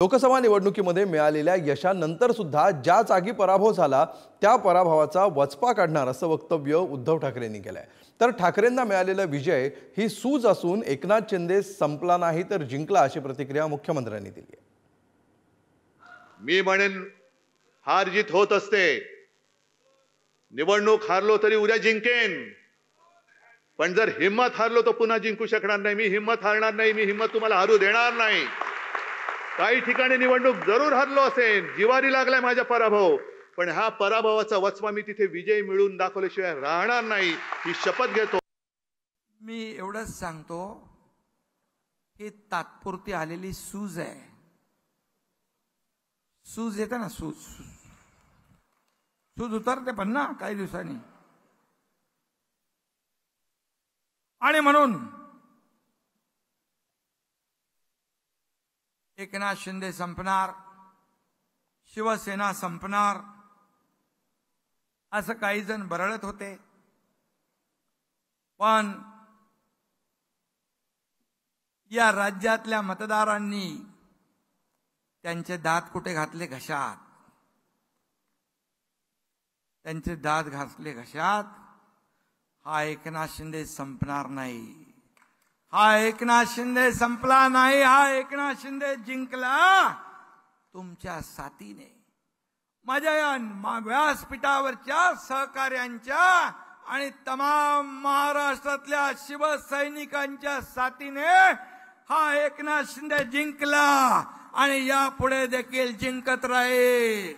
लोकसभा निवडणुकीमध्ये मिळालेल्या यशानंतर सुद्धा ज्या जागी पराभव झाला त्या पराभवाचा वचपा काढणार असं वक्तव्य उद्धव ठाकरेंनी केलंय। तर ठाकरेंना मिळालेला विजय ही सूज असून एकनाथ शिंदे संपला नाही तर जिंकला अशी प्रतिक्रिया मुख्यमंत्र्यांनी दिली आहे। मी म्हणेन हार जीत होत असते, निवडणूक हारलो तरी उद्या जिंकेन, पण जर हिम्मत हारलो तर पुन्हा जिंकू शकणार नाही। मी हिम्मत हारणार नाही, मी हिम्मत तुम्हाला हारू देणार नाही। काही ठिकाणी निवडणूक जरूर हरलो असेल, जिवारी लागलाय माझा पराभव, पण हा पराभवाचा वचपा मी तिथे विजय मिळवून दाखवल्याशिवाय राहणार नाही ही शपथ घेतो। मी एवढंच सांगतो ही तात्पुरती आलेली सूज आहे। सूज येते ना, सूज उतरते पण ना काही दिवसांनी, आणि म्हणून एकनाथ शिंदे संपणार, शिवसेना संपणार असं काही जण बरळत होते, पण या राज्यातल्या मतदारांनी त्यांचे दात कुठे घातले? घशात। त्यांचे दात घातले घशात। हा एकनाथ शिंदे संपणार नाही, हा एकनाथ शिंदे संपला नाही, हा एकनाथ शिंदे जिंकला तुमच्या साथीने, माझ्या या व्यासपीठावरच्या सहकार्यांच्या आणि तमाम महाराष्ट्रातल्या शिवसैनिकांच्या साथीने हा एकनाथ शिंदे जिंकला आणि यापुढे देखील जिंकत राहील।